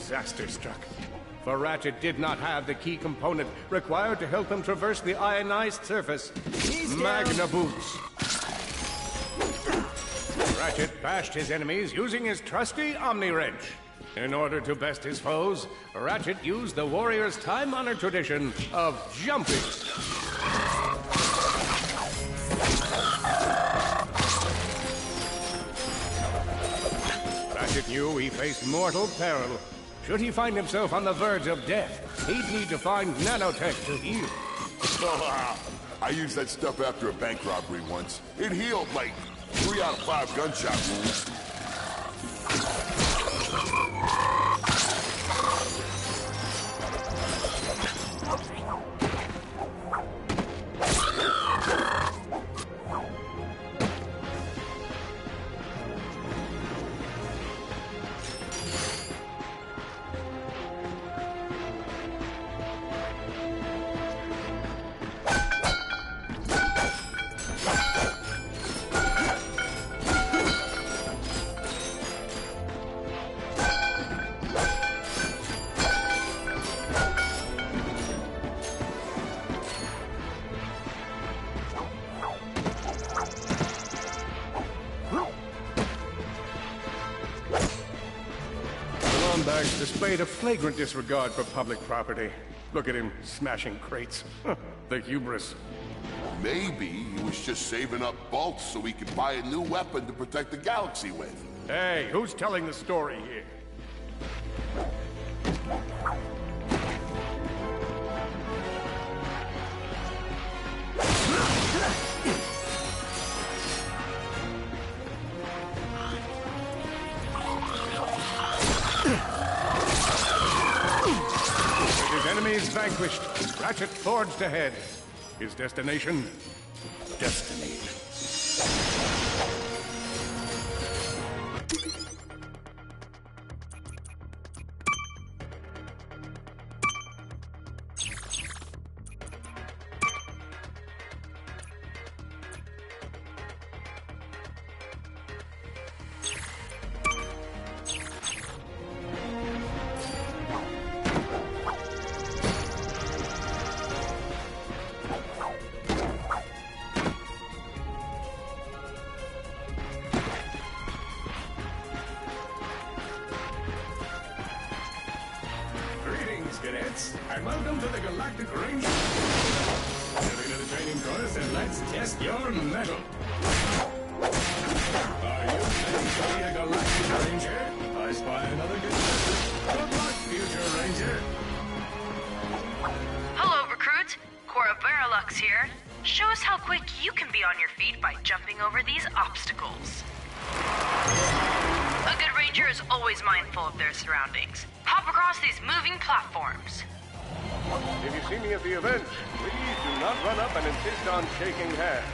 disaster struck. For Ratchet did not have the key component required to help him traverse the ionized surface. Magna Boots. Ratchet bashed his enemies using his trusty Omni Wrench. In order to best his foes, Ratchet used the warrior's time-honored tradition of jumping. Ratchet knew he faced mortal peril. Should he find himself on the verge of death, he'd need to find nanotech to heal. I used that stuff after a bank robbery once. It healed like 3 out of 5 gunshot wounds. Displayed a flagrant disregard for public property. Look at him smashing crates. The hubris. Maybe he was just saving up bolts so he could buy a new weapon to protect the galaxy with. Hey, who's telling the story here? Enemies vanquished, Ratchet forged ahead. His destination? Destiny. And welcome to the Galactic Range. Stepping to the training course and let's test your mettle. Are you ready to be a Galactic Ranger? I spy another contestant. Good luck, future Ranger. Hello, recruits. Cora Veralux here. Show us how quick you can be on your feet by jumping over these obstacles. A good ranger is always mindful of their surroundings. Hop across these moving platforms. If you see me at the event, please do not run up and insist on shaking hands.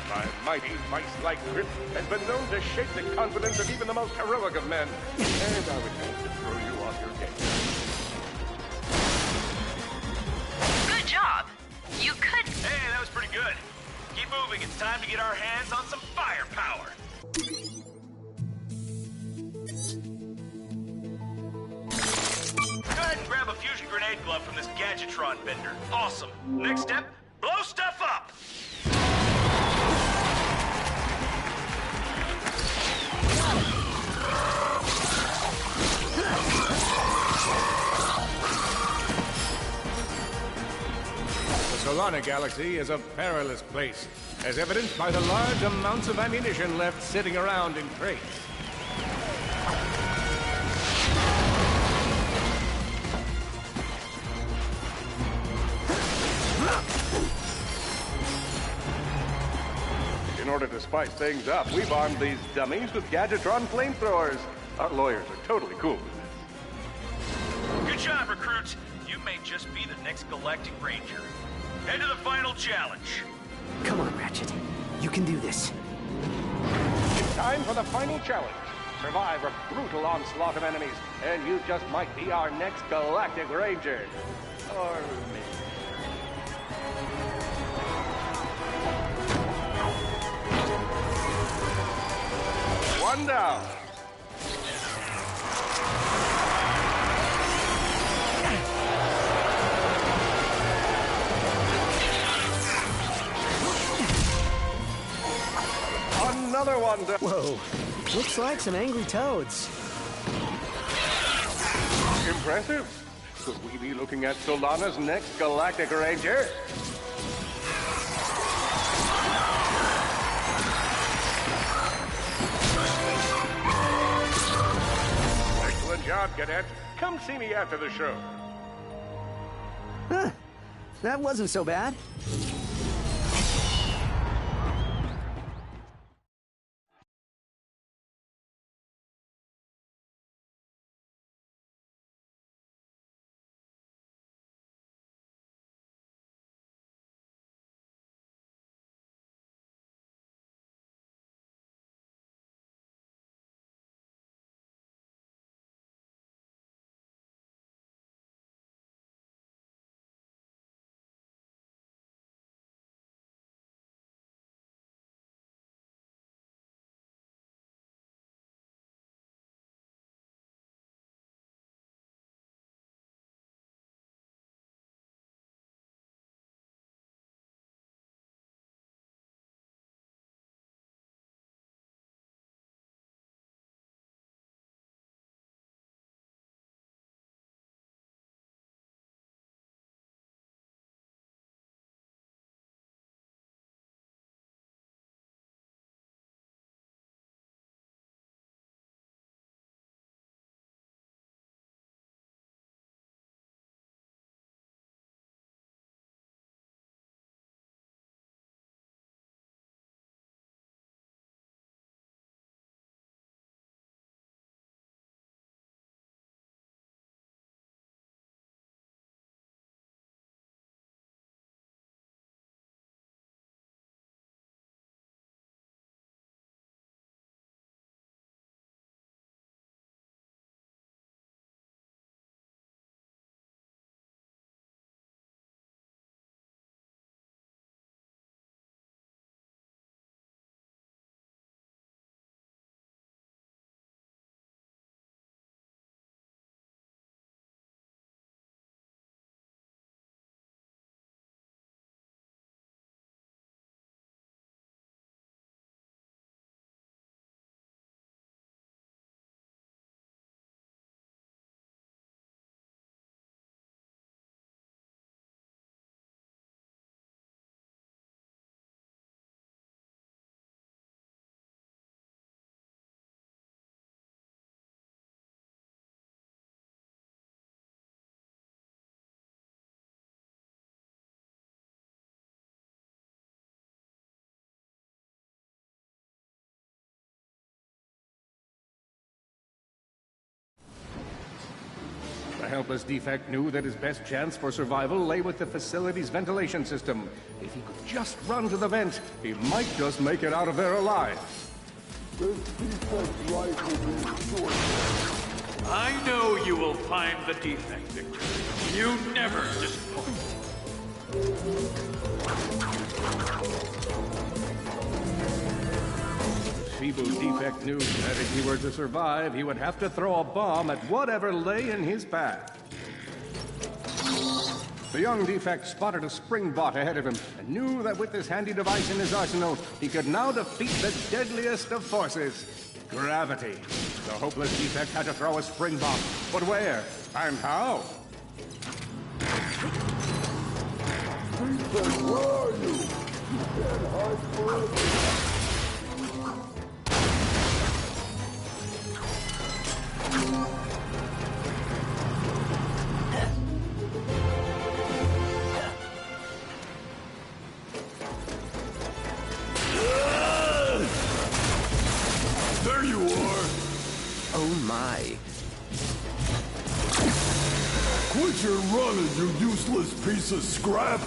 My mighty vice-like grip has been known to shake the confidence of even the most heroic of men. And I would hate to throw you off your game. Good job. You could... Hey, that was pretty good. Keep moving. It's time to get our hands on some firepower. Go ahead and grab a fusion grenade glove from this Gadgetron vendor. Awesome. Next step, blow stuff up! The Solana Galaxy is a perilous place, as evidenced by the large amounts of ammunition left sitting around in crates. In order to spice things up, we've armed these dummies with Gadgetron flamethrowers. Our lawyers are totally cool with this. Good job, recruits. You may just be the next Galactic Ranger. Head to the final challenge. Come on, Ratchet. You can do this. It's time for the final challenge. Survive a brutal onslaught of enemies, and you just might be our next Galactic Ranger. Or maybe. One down. another one down. Whoa. Looks like some angry toads. Impressive. Could we be looking at Solana's next Galactic Ranger? Excellent job, Cadet. Come see me after the show. Huh. That wasn't so bad. The helpless defect knew that his best chance for survival lay with the facility's ventilation system. If he could just run to the vent, he might just make it out of there alive. I know you will find the defect, Victor. You never disappoint. Feeble defect knew that if he were to survive, he would have to throw a bomb at whatever lay in his path. The young defect spotted a spring bot ahead of him and knew that with this handy device in his arsenal, he could now defeat the deadliest of forces, gravity. The hopeless defect had to throw a spring bot, but where and how? Where are you? You can't hide forever. There you are! Oh my. Quit your running, you useless piece of scrap!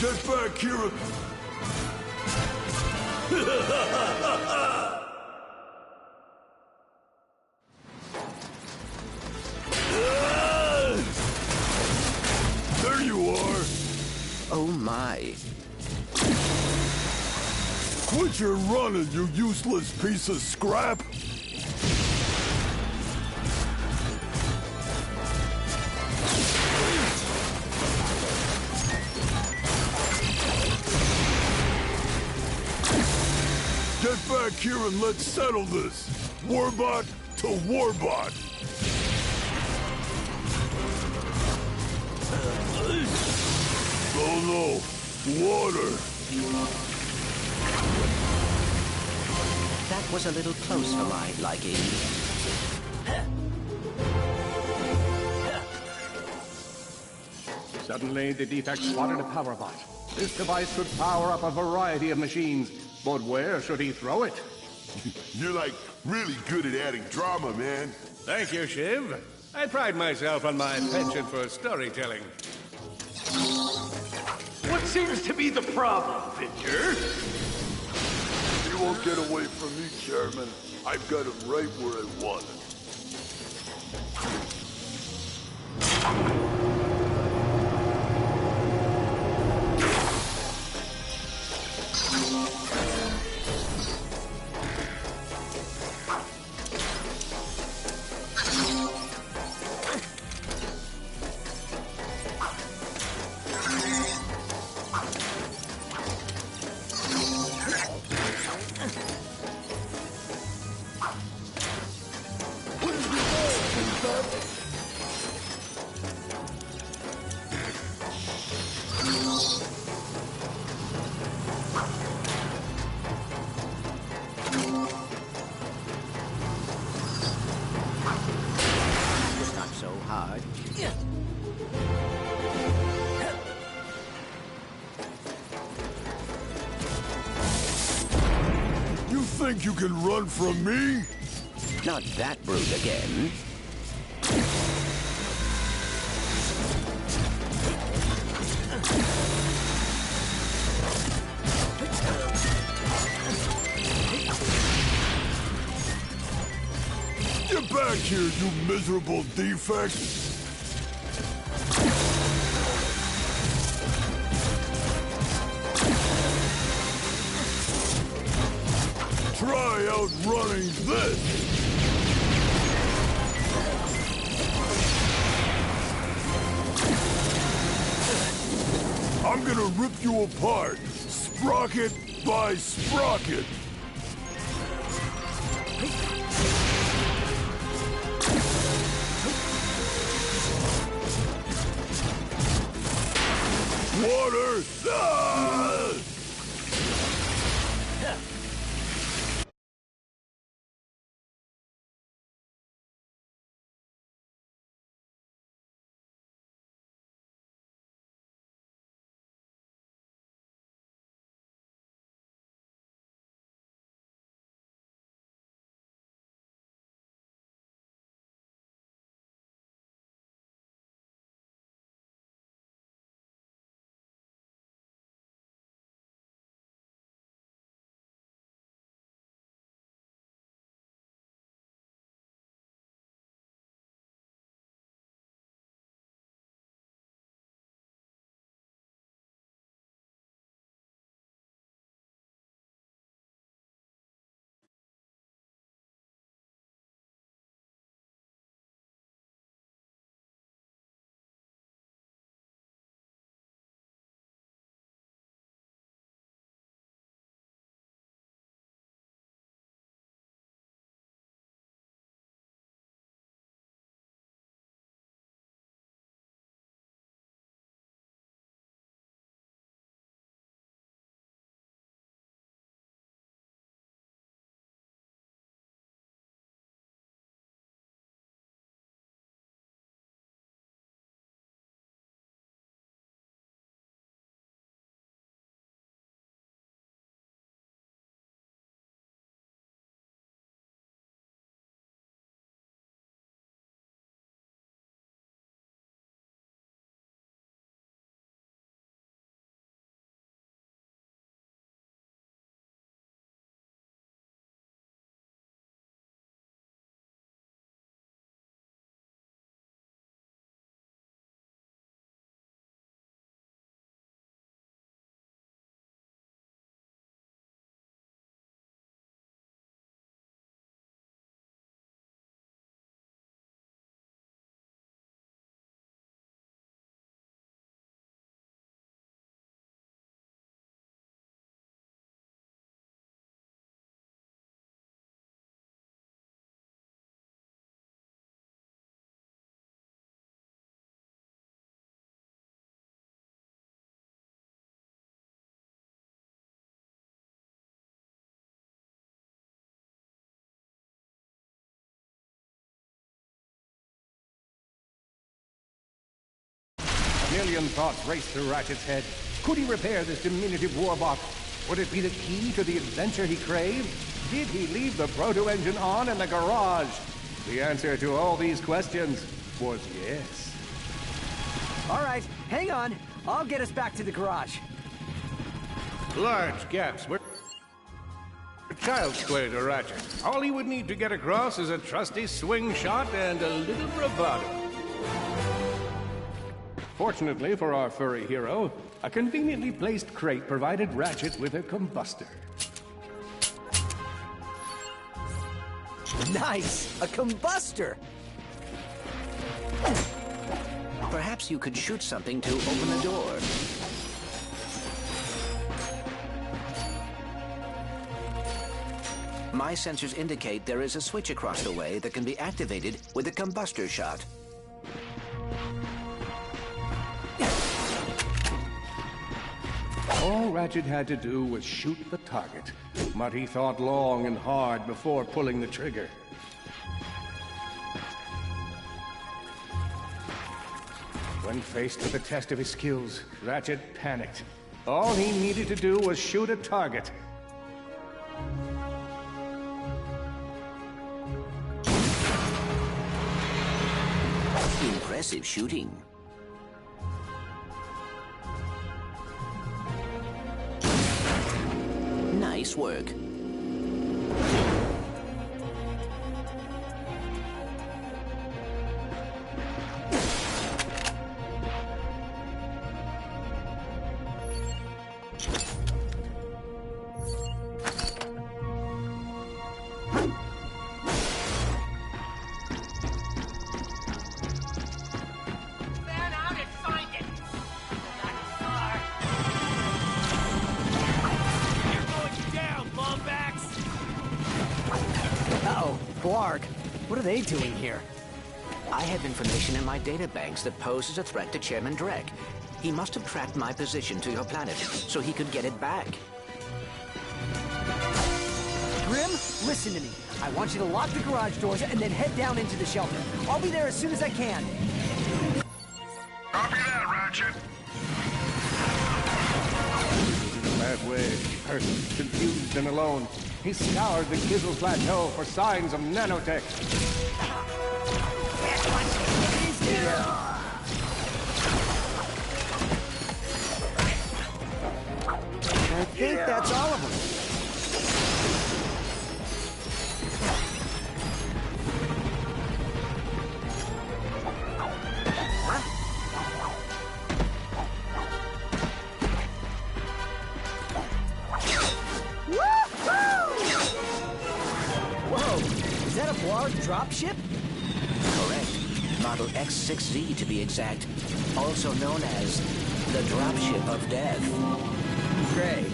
Get back here! There you are! Oh my. Quit Quit your running, you useless piece of scrap! Get back here and let's settle this! Warbot to Warbot! Oh no! Water! That was a little close for my liking. Suddenly, the defect spotted a power bot. This device could power up a variety of machines, but where should he throw it? You're like really good at adding drama, man. Thank you, Shiv. I pride myself on my penchant for storytelling. What seems to be the problem, Victor? You won't get away from me, Chairman. I've got him right where I want him. It's not so hard. You think you can run from me? Not that brute again. Get back here, you miserable defect! Try outrunning this! I'm gonna rip you apart, sprocket by sprocket! Water! Ah! million thoughts raced through Ratchet's head. Could he repair this diminutive warbot? Would it be the key to the adventure he craved? Did he leave the proto-engine on in the garage? The answer to all these questions was yes. All right, hang on. I'll get us back to the garage. Large gaps were child's play to Ratchet. All he would need to get across is a trusty swing shot and a little bravado. Fortunately for our furry hero, a conveniently placed crate provided Ratchet with a combustor. Nice! A combustor! Perhaps you could shoot something to open the door. My sensors indicate there is a switch across the way that can be activated with a combustor shot. All Ratchet had to do was shoot the target, but he thought long and hard before pulling the trigger. When faced with the test of his skills, Ratchet panicked. All he needed to do was shoot a target. Impressive shooting. Nice work. What are they doing here? I have information in my databanks that poses a threat to Chairman Drek. He must have tracked my position to your planet so he could get it back. Grim, listen to me. I want you to lock the garage doors and then head down into the shelter. I'll be there as soon as I can. Copy that, Ratchet. That way, hurt, confused and alone, he scoured the Kizzle Plateau for signs of nanotech. I think that's all of them. Dropship? Correct. Model X6Z to be exact. Also known as the Dropship of Death. Great.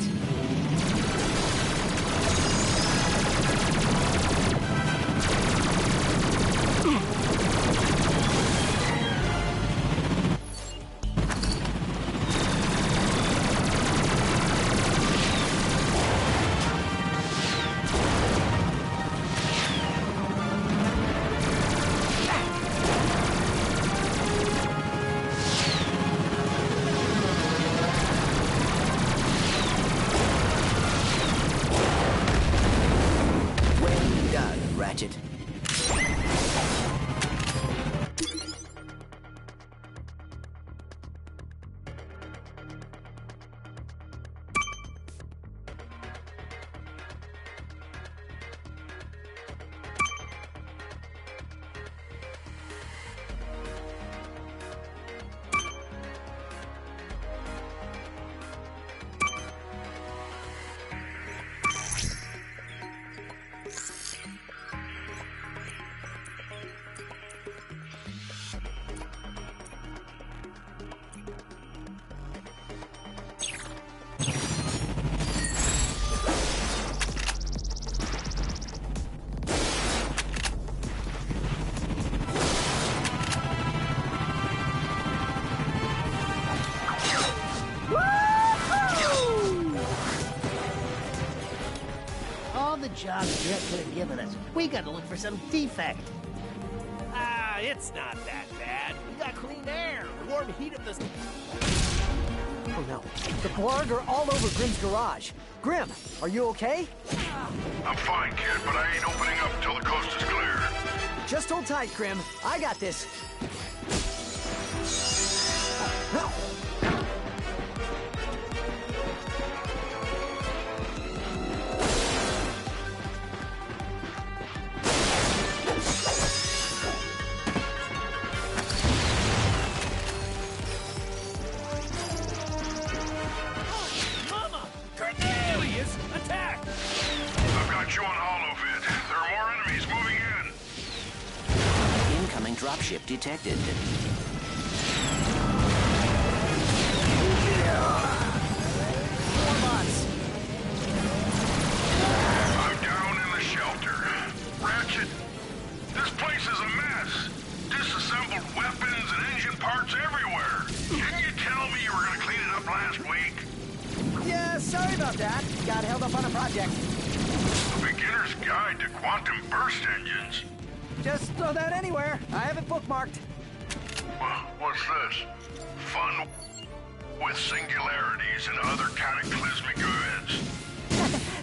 Ratchet. The jobs Drek could have given us. We gotta look for some defect. It's not that bad. We got clean air, warm heat of this... Oh no, the Blarg are all over Grimm's garage. Grimm, are you okay? I'm fine, kid, but I ain't opening up until the coast is clear. Just hold tight, Grimm. I got this. Mama! Cornelius! Attack! I've got you on holovid. There are more enemies moving in. Incoming dropship detected. More bots. I'm down in the shelter. Ratchet, this place is a mess. Disassembled weapons and engine parts everywhere. Didn't you tell me you were going to clean it up last week? Yeah, sorry about that. Got held up on a project. A beginner's guide to quantum burst engines. Just throw that anywhere. I have it bookmarked. What's this? Fun with singularities and other cataclysmic events.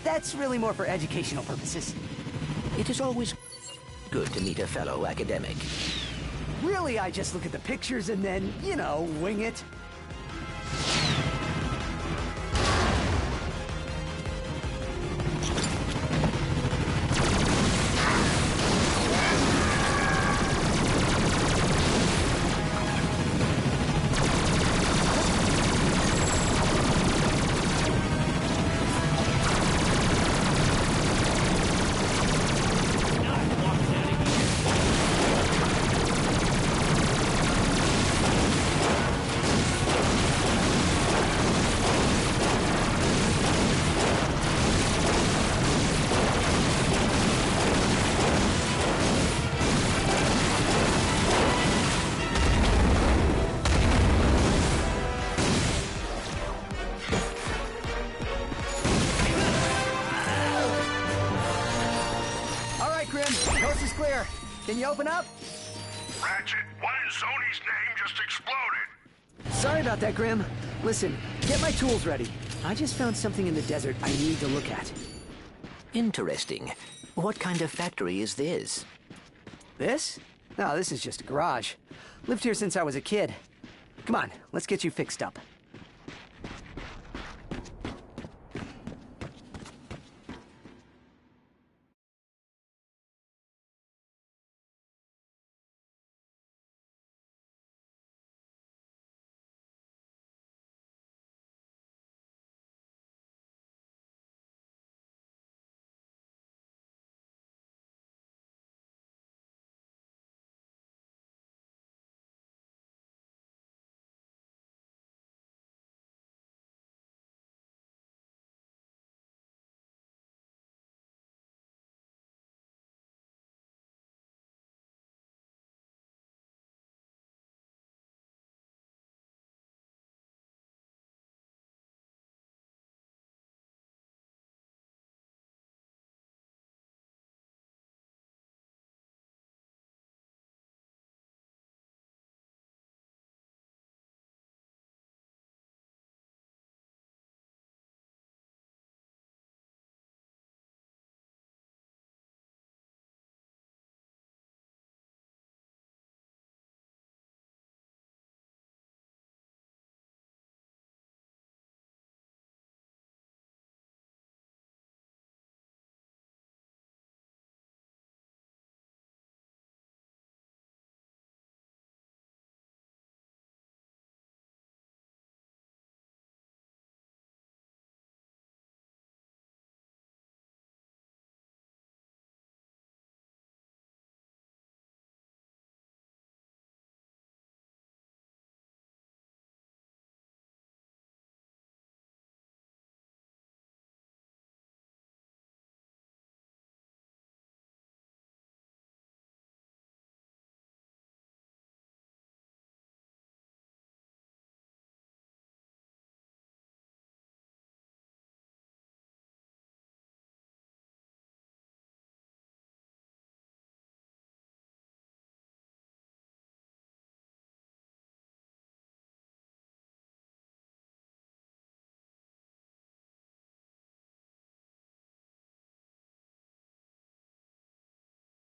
That's really more for educational purposes. It is always good to meet a fellow academic. Really, I just look at the pictures and then, you know, wing it. Coast is clear. Can you open up? Ratchet, what in Sony's name just exploded? Sorry about that, Grim. Listen, get my tools ready. I just found something in the desert I need to look at. Interesting. What kind of factory is this? This? No, this is just a garage. Lived here since I was a kid. Come on, let's get you fixed up.